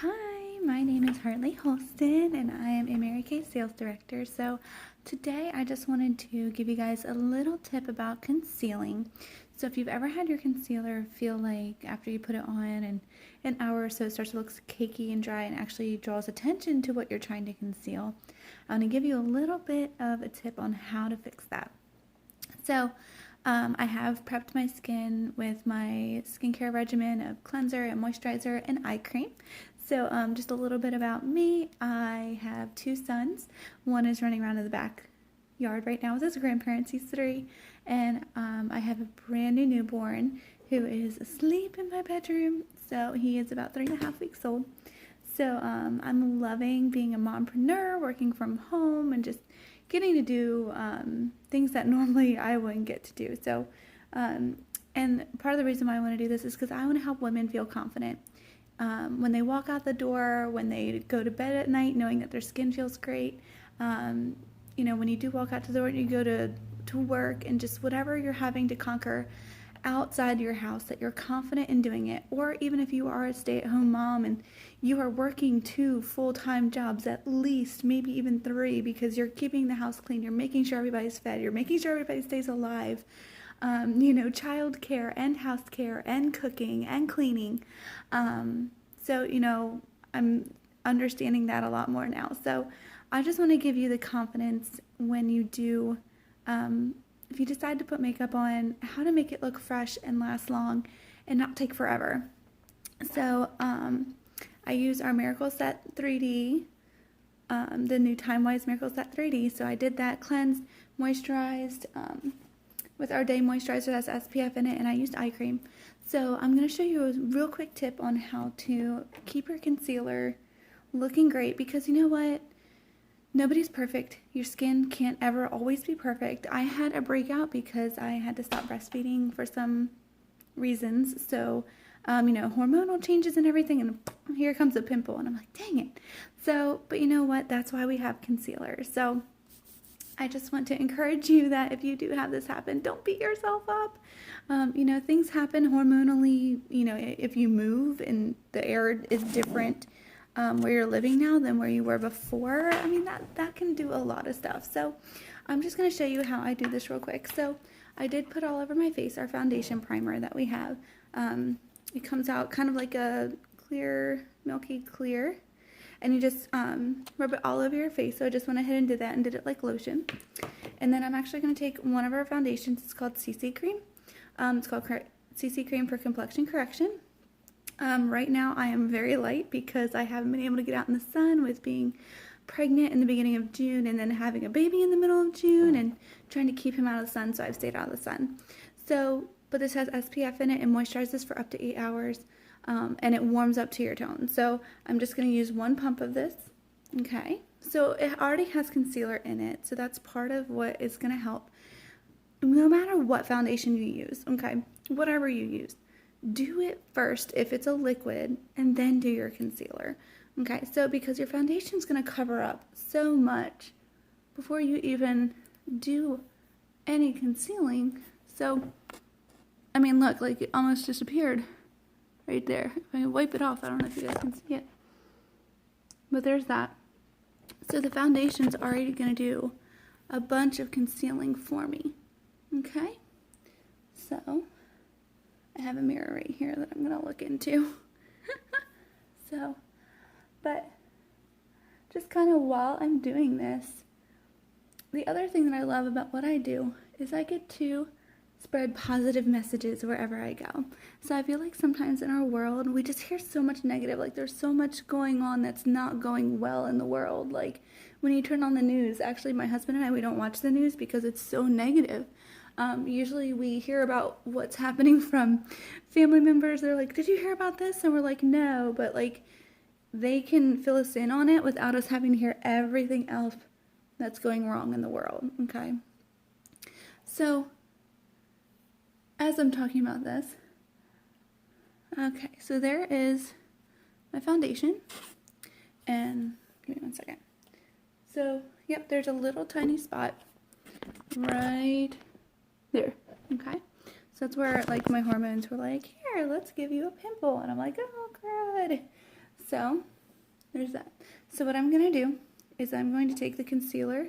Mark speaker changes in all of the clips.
Speaker 1: Hi, my name is Hartley Holston and I am a Mary Kay sales director. So today I just wanted to give you guys a little tip about concealing. So if you've ever had your concealer feel like after you put it on and an hour or so it starts to look cakey and dry and actually draws attention to what you're trying to conceal, I'm going to give you a little bit of a tip on how to fix that. So I have prepped my skin with my skincare regimen of cleanser and moisturizer and eye cream. So just a little bit about me. I have two sons. One is running around in the backyard right now with his grandparents. He's 3. And I have a brand new newborn who is asleep in my bedroom. So he is about 3.5 weeks old. So I'm loving being a mompreneur, working from home, and just getting to do things that normally I wouldn't get to do. So, and part of the reason why I want to do this is because I want to help women feel confident. When they walk out the door, when they go to bed at night, knowing that their skin feels great. You know, when you do walk out the door and you go to work and just whatever you're having to conquer outside your house, that you're confident in doing it. Or even if you are a stay-at-home mom and you are working 2 full-time jobs, at least maybe even 3, because you're keeping the house clean, you're making sure everybody's fed, you're making sure everybody stays alive, you know, child care and house care and cooking and cleaning. So, you know, I'm understanding that a lot more now. So I just want to give you the confidence when you do if you decide to put makeup on, how to make it look fresh and last long and not take forever. So I use our Miracle Set 3D, the new Time-Wise Miracle Set 3D. So I did that, cleansed, moisturized with our day moisturizer that's SPF in it, and I used eye cream. So I'm going to show you a real quick tip on how to keep your concealer looking great, because you know what? Nobody's perfect. Your skin can't ever always be perfect. I had a breakout because I had to stop breastfeeding for some reasons. So, you know, hormonal changes and everything, and here comes a pimple, and I'm like, dang it. So, but you know what? That's why we have concealer. So I just want to encourage you that if you do have this happen, don't beat yourself up. You know, things happen hormonally. You know, if you move and the air is different where you're living now than where you were before, I mean, that can do a lot of stuff. So I'm just going to show you how I do this real quick. So I did put all over my face our foundation primer that we have. It comes out kind of like a clear, milky clear, and you just rub it all over your face. So I just went ahead and did that and did it like lotion. And then I'm actually going to take one of our foundations. It's called CC Cream. It's called CC Cream for Complexion Correction. Right now I am very light because I haven't been able to get out in the sun with being pregnant in the beginning of June and then having a baby in the middle of June and trying to keep him out of the sun, so I've stayed out of the sun. So, but this has SPF in it and moisturizes for up to 8 hours, and it warms up to your tone. So I'm just going to use 1 pump of this. Okay, so it already has concealer in it, so that's part of what is going to help no matter what foundation you use. Okay, whatever you use, do it first if it's a liquid and then do your concealer. Okay, so because your foundation is going to cover up so much before you even do any concealing. So, I mean, look, like it almost disappeared right there. If I wipe it off, I don't know if you guys can see it, but there's that. So the foundation's already going to do a bunch of concealing for me. Okay, so I have a mirror right here that I'm going to look into. So, but just kind of while I'm doing this, the other thing that I love about what I do is I get to spread positive messages wherever I go. So I feel like sometimes in our world, we just hear so much negative. Like there's so much going on that's not going well in the world. Like when you turn on the news, actually my husband and I, we don't watch the news because it's so negative. Usually we hear about what's happening from family members. They're like, did you hear about this? And we're like, no, but like they can fill us in on it without us having to hear everything else that's going wrong in the world. Okay. So as I'm talking about this, okay, so there is my foundation, and give me 1 second. So, yep, there's a little tiny spot right there, okay? So that's where, like, my hormones were like, here, let's give you a pimple. And I'm like, oh, good. So there's that. So what I'm going to do is I'm going to take the concealer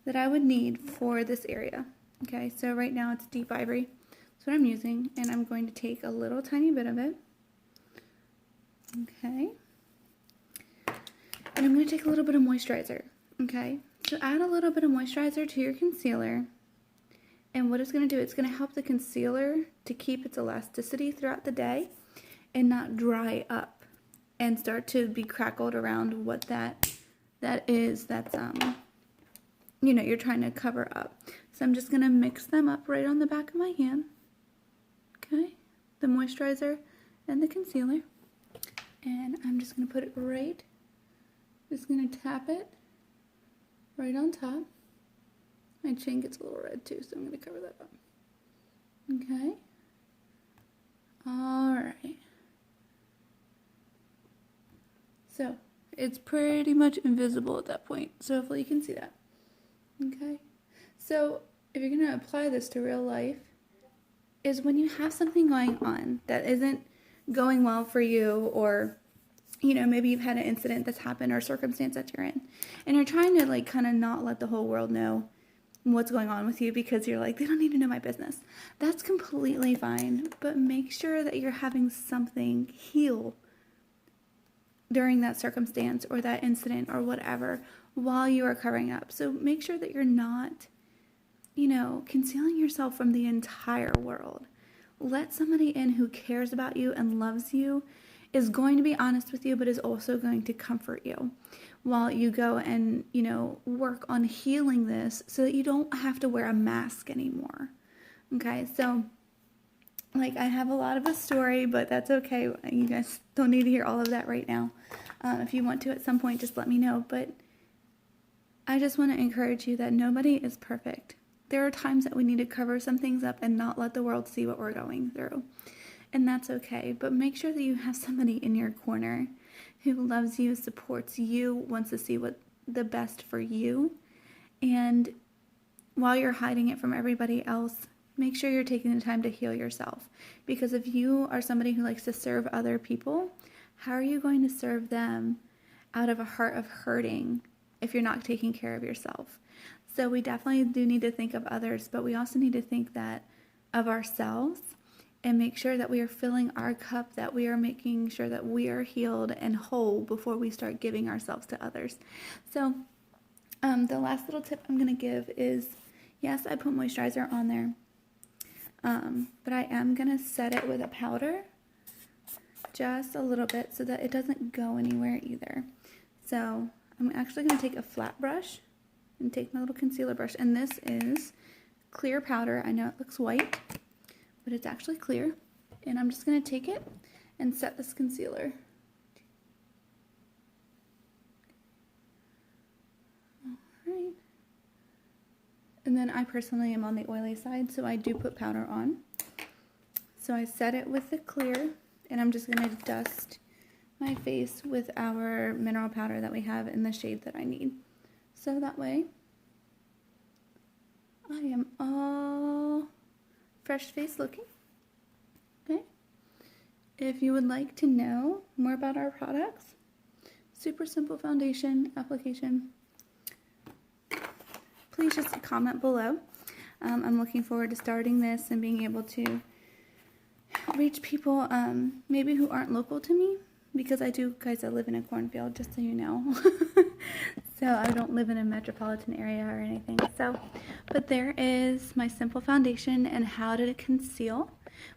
Speaker 1: that I would need for this area. Okay, so right now it's Deep Ivory. That's what I'm using, and I'm going to take a little tiny bit of it. Okay. And I'm going to take a little bit of moisturizer. Okay, so add a little bit of moisturizer to your concealer. And what it's going to do, it's going to help the concealer to keep its elasticity throughout the day and not dry up and start to be crackled around what that is that's, you know, you're trying to cover up. So I'm just going to mix them up right on the back of my hand. Okay, the moisturizer and the concealer. And I'm just going to put it right, just going to tap it right on top. My chin gets a little red too, so I'm going to cover that up. Okay. Alright. So, it's pretty much invisible at that point, so hopefully you can see that. Okay. So, if you're going to apply this to real life, is when you have something going on that isn't going well for you, or you know, maybe you've had an incident that's happened or circumstance that you're in, and you're trying to like kind of not let the whole world know what's going on with you because you're like, they don't need to know my business. That's completely fine, but make sure that you're having something heal during that circumstance or that incident or whatever while you are covering up. So make sure that you're not, you know, concealing yourself from the entire world. Let somebody in who cares about you and loves you, is going to be honest with you, but is also going to comfort you while you go and, you know, work on healing this so that you don't have to wear a mask anymore. Okay, so like I have a lot of a story, but that's okay. You guys don't need to hear all of that right now. If you want to at some point, just let me know. But I just want to encourage you that nobody is perfect. There are times that we need to cover some things up and not let the world see what we're going through. And that's okay. But make sure that you have somebody in your corner who loves you, supports you, wants to see what the best for you. And while you're hiding it from everybody else, make sure you're taking the time to heal yourself. Because if you are somebody who likes to serve other people, how are you going to serve them out of a heart of hurting if you're not taking care of yourself? So we definitely do need to think of others, but we also need to think that of ourselves and make sure that we are filling our cup, that we are making sure that we are healed and whole before we start giving ourselves to others. So the last little tip I'm going to give is, yes, I put moisturizer on there, but I am going to set it with a powder just a little bit so that it doesn't go anywhere either. So I'm actually going to take a flat brush and take my little concealer brush, and this is clear powder. I know it looks white, but it's actually clear. And I'm just going to take it and set this concealer. Alright. And then I personally am on the oily side, so I do put powder on. So I set it with the clear, and I'm just going to dust my face with our mineral powder that we have in the shade that I need. So that way, I am all fresh face looking. Okay. If you would like to know more about our products, super simple foundation application, please just comment below. I'm looking forward to starting this and being able to reach people maybe who aren't local to me, because I do, guys, I live in a cornfield, just so you know. So I don't live in a metropolitan area or anything. So, but there is my simple foundation and how to conceal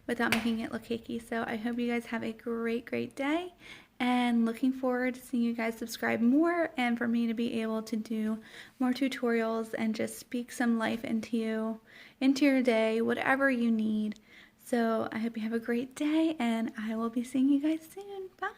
Speaker 1: without making it look cakey. So I hope you guys have a great, great day, and looking forward to seeing you guys subscribe more and for me to be able to do more tutorials and just speak some life into you, into your day, whatever you need. So I hope you have a great day, and I will be seeing you guys soon. Bye.